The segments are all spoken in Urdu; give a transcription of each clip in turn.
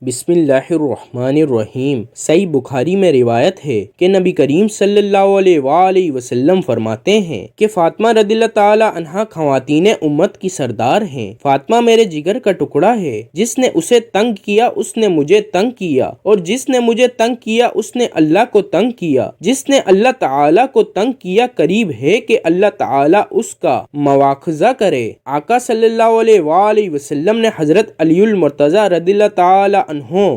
بسم اللہ الرحمن الرحیم۔ صحیح بخاری میں روایت ہے کہ نبی کریم صلی اللہ علیہ وآلہ وسلم فرماتے ہیں کہ فاطمہ رضی اللہ تعالی عنہا خواتین امت کی سردار ہیں۔ فاطمہ میرے جگر کا ٹکڑا ہے، جس نے اسے تنگ کیا اس نے مجھے تنگ کیا، اور جس نے مجھے تنگ کیا اس نے اللہ کو تنگ کیا۔ جس نے اللہ تعالی کو تنگ کیا قریب ہے کہ اللہ تعالی اس کا مواخذہ کرے۔ آقا صلی اللہ علیہ وآلہ وسلم نے حضرت علی المرتضی رضی اللہ تعالی عنہ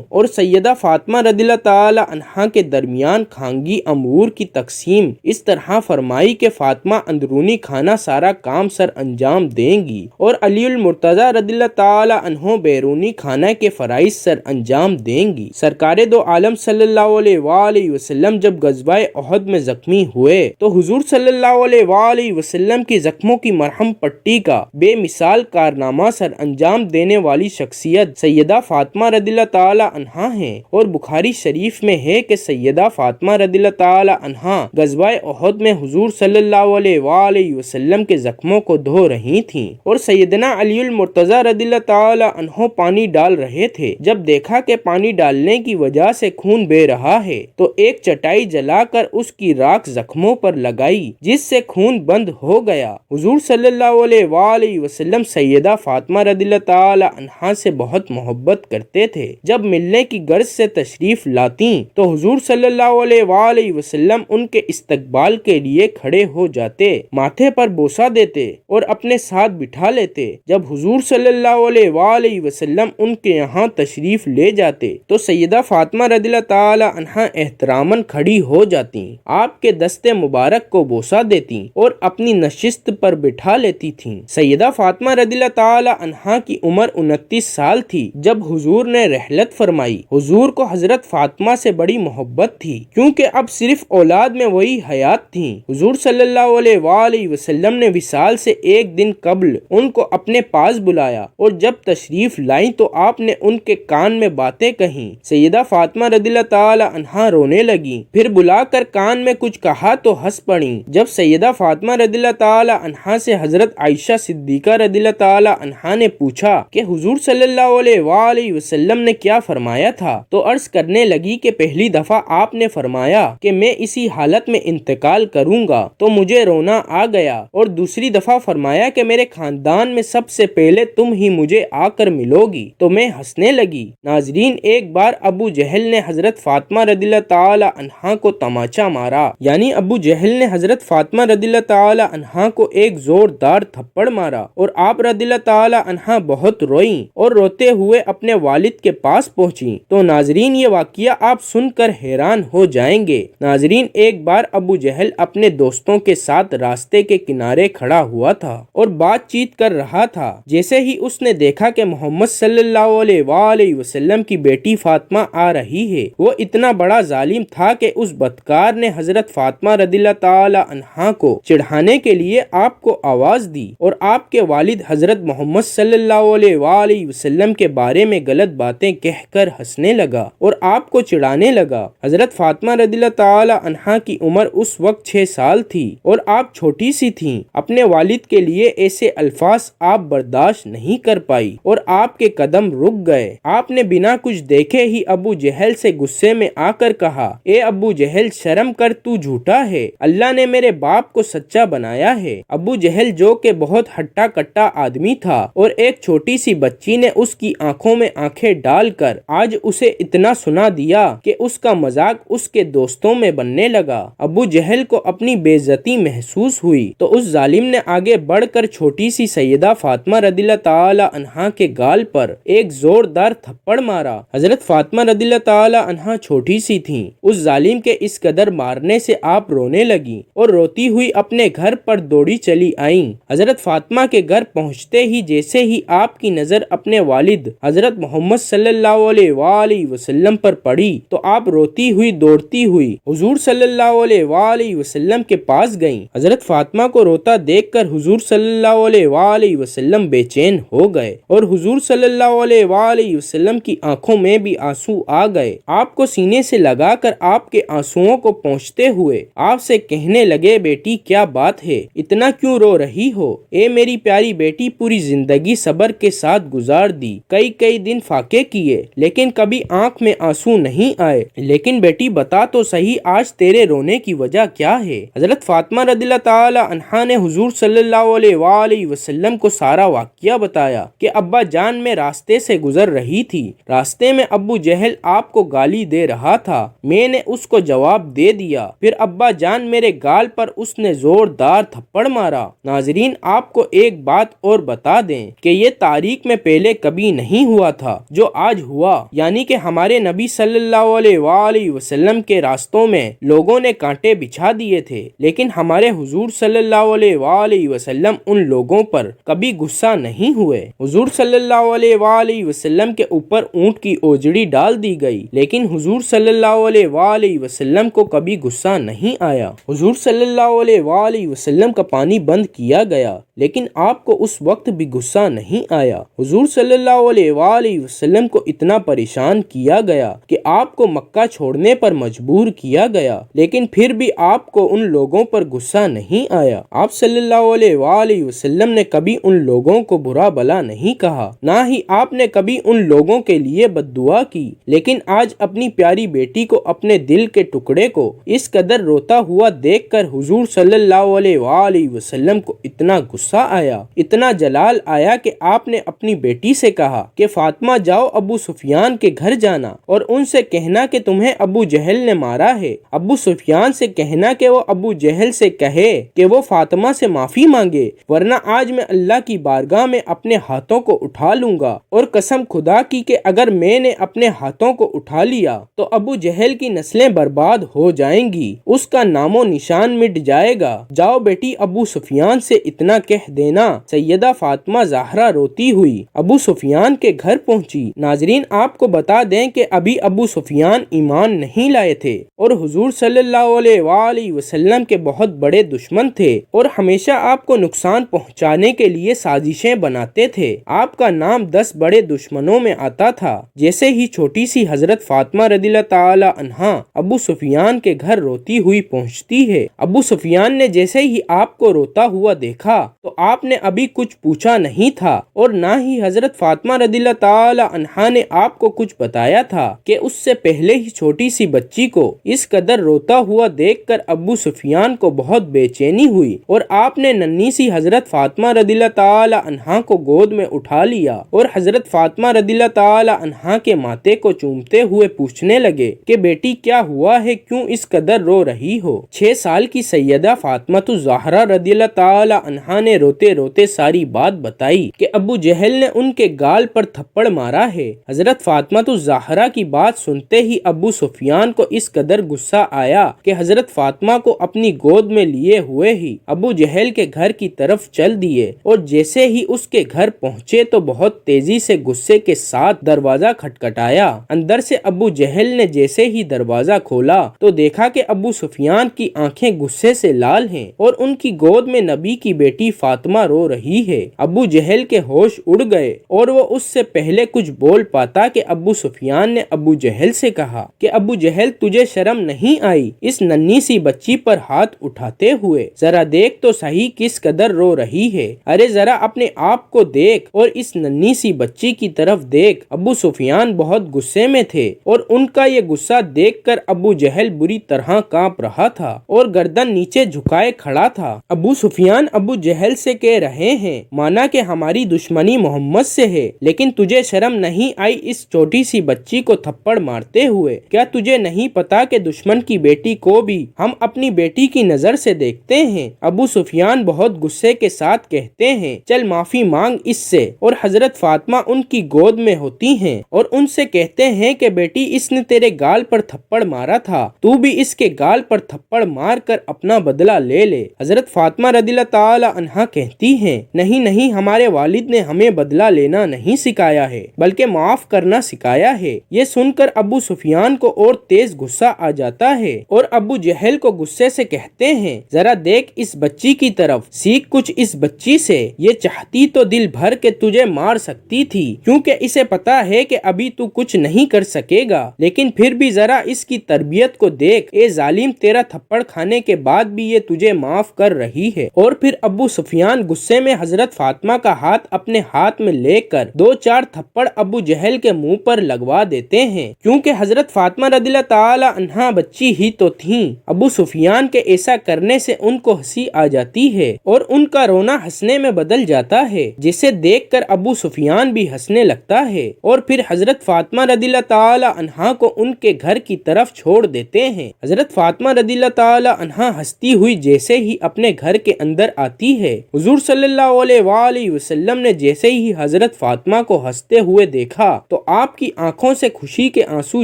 اور سیدہ فاطمہ رضی اللہ تعالی عنہا کے درمیان خانگی امور کی تقسیم اس طرح فرمائی کہ فاطمہ اندرونی کھانا سارا کام سر انجام دیں گی، اور علی المرتضی رضی اللہ تعالی عنہ بیرونی کھانا کے فرائض سر انجام دیں گی۔ سرکار دو عالم صلی اللہ علیہ وآلہ وسلم جب غزوہ احد میں زخمی ہوئے تو حضور صلی اللہ علیہ وآلہ وسلم کی زخموں کی مرہم پٹی کا بے مثال کارنامہ سر انجام دینے والی شخصیت سیدہ فاطمہ رضی اللہ تعالی عنہا ہیں، اور بخاری شریف میں ہے کہ سیدہ فاطمہ رضی اللہ تعالی عنہا غزوہ احد میں حضور صلی اللہ علیہ وآلہ وسلم کے زخموں کو دھو رہی تھیں، اور سیدنا علی المرتضی رضی اللہ تعالی عنہ پانی ڈال رہے تھے۔ جب دیکھا کہ پانی ڈالنے کی وجہ سے خون بہہ رہا ہے تو ایک چٹائی جلا کر اس کی راکھ زخموں پر لگائی، جس سے خون بند ہو گیا۔ حضور صلی اللہ علیہ وآلہ وسلم سیدہ فاطمہ رضی اللہ تعالی عنہا سے بہت محبت کرتے تھے۔ جب ملنے کی غرض سے تشریف لاتی تو حضور صلی اللہ علیہ وآلہ وسلم ان کے استقبال کے لیے کھڑے ہو جاتے، ماتھے پر بوسہ دیتے اور اپنے ساتھ بٹھا لیتے۔ جب حضور صلی اللہ علیہ وآلہ وسلم ان کے یہاں تشریف لے جاتے تو سیدہ فاطمہ رضی اللہ تعالی عنہا احتراماً کھڑی ہو جاتی، آپ کے دست مبارک کو بوسہ دیتی اور اپنی نشست پر بٹھا لیتی تھیں۔ سیدہ فاطمہ رضی اللہ تعالی عنہا کی عمر 29 سال تھی جب حضور نے رحلت فرمائی۔ حضور کو حضرت فاطمہ سے بڑی محبت تھی، کیونکہ اب صرف اولاد میں وہی حیات تھیں۔ حضور صلی اللہ علیہ وآلہ وسلم نے وصال سے ایک دن قبل ان کو اپنے پاس بلایا، اور جب تشریف لائیں تو آپ نے ان کے کان میں باتیں کہیں۔ سیدہ فاطمہ رضی اللہ تعالی عنہا رونے لگیں، پھر بلا کر کان میں کچھ کہا تو ہنس پڑیں۔ جب سیدہ فاطمہ رضی اللہ تعالی عنہا سے حضرت عائشہ صدیقہ رضی اللہ تعالی عنہا نے پوچھا کہ حضور صلی اللہ علیہ وآلہ وسلم نے کیا فرمایا تھا، تو عرض کرنے لگی کہ پہلی دفعہ آپ نے فرمایا کہ میں اسی حالت میں انتقال کروں گا تو مجھے رونا آ گیا، اور دوسری دفعہ فرمایا کہ میرے خاندان میں سب سے پہلے تم ہی مجھے آ کر ملو گی تو میں ہنسنے لگی۔ ناظرین، ایک بار ابو جہل نے حضرت فاطمہ رضی اللہ تعالی عنہا کو تماچا مارا، یعنی ابو جہل نے حضرت فاطمہ رضی اللہ تعالی عنہا کو ایک زوردار تھپڑ مارا، اور آپ رضی اللہ تعالی عنہا بہت روئیں اور روتے ہوئے اپنے والد کے پاس پہنچی۔ تو ناظرین، یہ واقعہ آپ سن کر حیران ہو جائیں گے۔ ناظرین، ایک بار ابو جہل اپنے دوستوں کے ساتھ راستے کے کنارے کھڑا ہوا تھا اور بات چیت کر رہا تھا۔ جیسے ہی اس نے دیکھا کہ محمد صلی اللہ علیہ وآلہ وسلم کی بیٹی فاطمہ آ رہی ہے، وہ اتنا بڑا ظالم تھا کہ اس بدکار نے حضرت فاطمہ رضی اللہ تعالی عنہا کو چڑھانے کے لیے آپ کو آواز دی، اور آپ کے والد حضرت محمد صلی اللہ علیہ وآلہ وسلم کے بارے میں غلط باتیں کہہ کر ہنسنے لگا اور آپ کو چڑھانے لگا۔ حضرت فاطمہ رضی اللہ تعالی عنہا کی عمر اس وقت 6 سال تھی اور آپ چھوٹی سی تھیں۔ اپنے والد کے لیے ایسے الفاظ آپ برداشت نہیں کر پائی اور آپ کے قدم رک گئے۔ آپ نے بنا کچھ دیکھے ہی ابو جہل سے غصے میں آ کر کہا، اے ابو جہل، شرم کر، تو جھوٹا ہے، اللہ نے میرے باپ کو سچا بنایا ہے۔ ابو جہل، جو کہ بہت ہٹا کٹا آدمی تھا، اور ایک چھوٹی سی بچی نے اس کی آنکھوں میں آنکھیں ڈال کر آج اسے اتنا سنا دیا کہ اس کا مذاق اس کے دوستوں میں بننے لگا۔ ابو جہل کو اپنی بے عزتی محسوس ہوئی تو اس ظالم نے آگے بڑھ کر چھوٹی سی سیدہ فاطمہ رضی اللہ تعالی عنہا کے گال پر ایک زوردار تھپڑ مارا۔ حضرت فاطمہ رضی اللہ تعالی عنہا چھوٹی سی تھیں۔ اس ظالم کے اس قدر مارنے سے آپ رونے لگیں اور روتی ہوئی اپنے گھر پر دوڑی چلی آئیں۔ حضرت فاطمہ کے گھر پہنچتے ہی جیسے ہی آپ کی نظر اپنے والد حضرت محمد صلی اللہ علیہ وآلہ وسلم پر پڑی تو آپ روتی ہوئی دوڑتی ہوئی حضور صلی اللہ علیہ وآلہ وسلم کے پاس گئیں۔ حضرت فاطمہ کو روتا دیکھ کر حضور صلی اللہ علیہ وآلہ وسلم بے چین ہو گئے، اور حضور صلی اللہ علیہ وآلہ وسلم کی آنکھوں میں بھی آنسو آ گئے۔ آپ کو سینے سے لگا کر آپ کے آنسوؤں کو پہنچتے ہوئے آپ سے کہنے لگے، بیٹی کیا بات ہے، اتنا کیوں رو رہی ہو؟ اے میری پیاری بیٹی، پوری زندگی صبر کے ساتھ گزار دی، کئی دن فاقے کیے لیکن کبھی آنکھ میں آنسو نہیں آئے۔ لیکن بیٹی بتا تو صحیح آج تیرے رونے کی وجہ کیا ہے؟ حضرت فاطمہ رضی اللہ تعالی عنہا نے حضور صلی اللہ علیہ وآلہ وسلم کو سارا واقعہ بتایا کہ ابا جان میں راستے سے گزر رہی تھی، راستے میں ابو جہل آپ کو گالی دے رہا تھا، میں نے اس کو جواب دے دیا، پھر ابا جان میرے گال پر اس نے زوردار تھپڑ مارا۔ ناظرین آپ کو ایک بات اور بتا دیں کہ یہ تاریخ میں پہلے کبھی نہیں ہوا تھا جو آج ہوا، یعنی کہ ہمارے نبی صلی اللہ علیہ وآلہ وسلم کے راستوں میں لوگوں نے کانٹے بچھا دیے تھے، لیکن ہمارے حضور صلی اللہ علیہ وآلہ وسلم ان لوگوں پر کبھی غصہ نہیں ہوئے۔ حضور صلی اللہ علیہ وآلہ وسلم کے اوپر اونٹ کی اوجڑی ڈال دی گئی لیکن حضور صلی اللہ علیہ وآلہ وسلم کو کبھی غصہ نہیں آیا۔ حضور صلی اللہ علیہ وآلہ وسلم کا پانی بند کیا گیا لیکن آپ کو اس وقت بھی غصہ نہیں آیا۔ حضور صلی اللہ علیہ وآلہ وسلم کو اتنا پریشان کیا گیا کہ آپ کو مکہ چھوڑنے پر مجبور کیا گیا، لیکن پھر بھی آپ کو ان لوگوں پر غصہ نہیں آیا۔ آپ صلی اللہ علیہ وآلہ وسلم نے کبھی ان لوگوں کو برا بھلا نہیں کہا، نہ ہی آپ نے کبھی ان لوگوں کے لیے بد دعا کی، لیکن آج اپنی پیاری بیٹی کو، اپنے دل کے ٹکڑے کو اس قدر روتا ہوا دیکھ کر حضور صلی اللہ علیہ وآلہ وسلم کو اتنا غصہ آیا، اتنا جلال آیا کہ آپ نے اپنی بیٹی سے کہا کہ فاطمہ جاؤ ابو سفیان کے گھر جانا اور ان سے کہنا کہ تمہیں ابو جہل نے مارا ہے۔ ابو سفیان سے کہنا کہ وہ ابو جہل سے کہے کہ وہ فاطمہ سے معافی مانگے، ورنہ آج میں اللہ کی بارگاہ میں اپنے ہاتھوں کو اٹھا لوں گا، اور قسم خدا کی کہ اگر میں نے اپنے ہاتھوں کو اٹھا لیا تو ابو جہل کی نسلیں برباد ہو جائیں گی، اس کا نام و نشان مٹ جائے گا۔ جاؤ بیٹی ابو سفیان سے اتنا کہہ دینا۔ سیدہ فاطمہ زہرا روتی ہوئی ابو سفیان کے گھر پہنچی۔ ناظرین آپ کو بتا دیں کہ ابھی ابو سفیان ایمان نہیں لائے تھے اور حضور صلی اللہ علیہ وآلہ وسلم کے بہت بڑے دشمن تھے اور ہمیشہ آپ کو نقصان پہنچانے کے لیے سازشیں بناتے تھے۔ آپ کا نام 10 بڑے دشمنوں میں آتا تھا۔ جیسے ہی چھوٹی سی حضرت فاطمہ رضی اللہ تعالی عنہا ابو سفیان کے گھر روتی ہوئی پہنچتی ہے، ابو سفیان نے جیسے ہی آپ کو روتا ہوا دیکھا تو آپ نے ابھی کچھ پوچھا نہیں تھا اور نہ ہی حضرت فاطمہ رضی اللہ تعالی عنہا نے آپ کو کچھ بتایا تھا کہ اس سے پہلے ہی چھوٹی سی بچی کو اس قدر روتا ہوا دیکھ کر ابو سفیان کو بہت بے چینی ہوئی اور آپ نے ننھی سی حضرت فاطمہ رضی اللہ تعالی عنہا کو گود میں اٹھا لیا اور حضرت فاطمہ رضی اللہ تعالی عنہا کے ماتھے کو چومتے ہوئے پوچھنے لگے کہ بیٹی کیا ہوا ہے، کیوں اس قدر رو رہی ہو؟ 6 سال کی سیدہ فاطمہ الزہرا رضی اللہ تعالی عنہا نے روتے روتے ساری بات بتائی کہ ابو جہل نے ان کے گال پر تھپڑ مارا ہے۔ حضرت فاطمہ الزہرا کی بات سنتے ہی ابو سفیان کو اس قدر غصہ آیا کہ حضرت فاطمہ کو اپنی گود میں لیے ہوئے ہی ابو جہل کے گھر کی طرف چل دیے اور جیسے ہی اس کے گھر پہنچے تو بہت تیزی سے غصے کے ساتھ دروازہ کھٹکھٹایا۔ اندر سے ابو جہل نے جیسے ہی دروازہ کھولا تو دیکھا کہ ابو سفیان کی آنکھیں غصے سے لال ہیں اور ان کی گود میں نبی کی بیٹی فاطمہ رو رہی ہے۔ ابو جہل کے ہوش اڑ گئے اور وہ اس سے پہلے کچھ بول پاتا کہ ابو سفیان نے ابو جہل سے کہا کہ ابو جہل تجھے شرم نہیں آئی اس ننھی سی بچی پر ہاتھ اٹھاتے ہوئے؟ ذرا دیکھ تو صحیح کس قدر رو رہی ہے، ارے ذرا اپنے آپ کو دیکھ اور اس ننھی سی بچی کی طرف دیکھ۔ ابو سفیان بہت غصے میں تھے اور ان کا یہ غصہ دیکھ کر ابو جہل بری طرح کانپ رہا تھا اور گردن نیچے جھکائے کھڑا تھا۔ ابو سفیان ابو جہل سے کہہ رہے ہیں مانا کہ ہماری دشمنی محمد سے ہے، لیکن تجھے شرم نہیں آئی اس چھوٹی سی بچی کو تھپڑ مارتے ہوئے؟ کیا تجھے نہیں پتا کہ دشمن کی بیٹی کو بھی ہم اپنی بیٹی کی نظر سے دیکھتے ہیں؟ ابو سفیان بہت غصے کے ساتھ کہتے ہیں چل معافی مانگ اس سے، اور حضرت فاطمہ ان کی گود میں ہوتی ہیں اور ان سے کہتے ہیں کہ بیٹی اس نے تیرے گال پر تھپڑ مارا تھا، تو بھی اس کے گال پر تھپڑ مار کر اپنا بدلہ لے لے۔ حضرت فاطمہ رضی اللہ تعالی عنہا کہتی ہیں نہیں نہیں، ہمارے والد نے ہمیں بدلہ لینا نہیں سکھایا ہے بلکہ معاف کرنا سکھایا ہے۔ یہ سن کر ابو سفیان کو اور تیز غصہ آ جاتا ہے اور ابو جہل کو غصے سے کہتے ہیں ذرا دیکھ اس بچی کی طرف، سیکھ کچھ اس بچی سے، یہ چاہتی تو دل بھر کے تجھے مار سکتی تھی کیونکہ اسے پتا ہے کہ ابھی تو کچھ نہیں کر سکے گا، لیکن پھر بھی ذرا اس کی تربیت کو دیکھ، اے ظالم تیرا تھپڑ کھانے کے بعد بھی یہ تجھے معاف کر رہی ہے۔ اور پھر ابو سفیان غصے میں حضرت فاطمہ کا ہاتھ اپنے ہاتھ میں لے کر 2-4 تھپڑ ابو جہل کے منہ پر لگوا دیتے ہیں، کیونکہ حضرت فاطمہ رضی اللہ تعالی عنہا بچی ہی تو تھیں۔ ابو سفیان کے ایسا کرنے سے ان کو ہنسی آ جاتی ہے اور ان کا رونا ہنسنے میں بدل جاتا ہے، جسے دیکھ کر ابو سفیان بھی ہنسنے لگتا ہے اور پھر حضرت فاطمہ رضی اللہ تعالی عنہا کو ان کے گھر کی طرف چھوڑ دیتے ہیں۔ حضرت فاطمہ رضی اللہ تعالی عنہا ہنستی ہوئی جیسے ہی اپنے گھر کے اندر آتی ہے، حضور صلی اللہ علیہ وآلہ وسلم نے جیسے ہی حضرت فاطمہ کو ہنستے ہوئے دیکھا تو آپ کی آنکھوں سے خوشی کے آنسو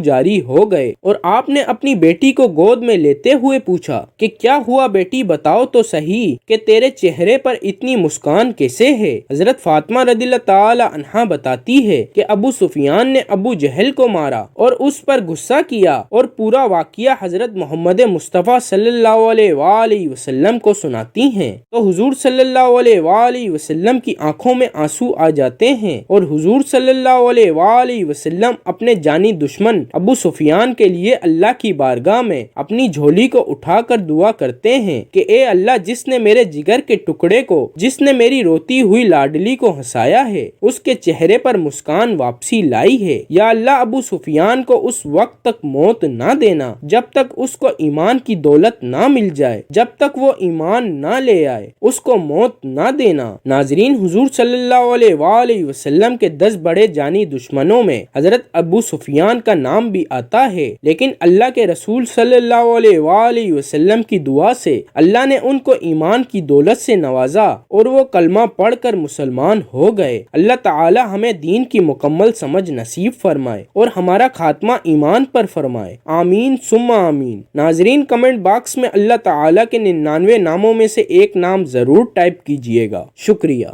جاری ہو گئے اور آپ نے اپنی بیٹی کو گود میں لیتے ہوئے پوچھا کہ کیا ہوا بیٹی، بتاؤ تو صحیح کہ تیرے چہرے پر اتنی مسکان کیسے ہے؟ حضرت فاطمہ رضی اللہ تعالی عنہا بتاتی ہے کہ ابو سفیان نے ابو جہل کو مارا اور اس پر غصہ کیا اور پورا واقعہ حضرت محمد مصطفیٰ صلی اللہ علیہ وآلہ وسلم کو سناتی ہیں تو حضور صلی اللہ علیہ وآلہ وسلم کی آنکھوں میں آنسو آ جاتے ہیں اور حضور صلی اللہ علیہ وآلہ وسلم اپنے جانی دشمن ابو سفیان کے لیے اللہ کی بارگاہ میں اپنی جھولی کو اٹھا کر دعا کرتے ہیں کہ اے اللہ، جس نے میرے جگر کے ٹکڑے کو، جس نے میری روتی ہوئی لاڈلی کو ہنسایا ہے، اس کے چہرے پر مسکان واپسی لائی ہے، یا اللہ ابو سفیان کو اس وقت تک موت نہ دینا جب تک اس کو ایمان کی دولت نہ مل جائے، جب تک وہ ایمان نہ لے آئے، اس کو موت نہ دینا۔ ناظرین، حضور صلی اللہ علیہ وآلہ وسلم کے 10 بڑے جانی دشمنوں میں حضرت ابو سفیان کا نام بھی آتا ہے، لیکن اللہ کے رسول صلی اللہ علیہ وآلہ وسلم کی دعا سے اللہ نے ان کو ایمان کی دولت سے نوازا اور وہ کلمہ پڑھ کر مسلمان ہو گئے۔ اللہ تعالی ہمیں دین کی مکمل سمجھ نصیب فرمائے اور ہمارا خاتمہ ایمان پر فرمائے، آمین ثم آمین۔ ناظرین، کمنٹ باکس میں اللہ تعالی کے 99 ناموں میں سے ایک نام ضرور ٹائپ کیجئے گا۔ شکریہ۔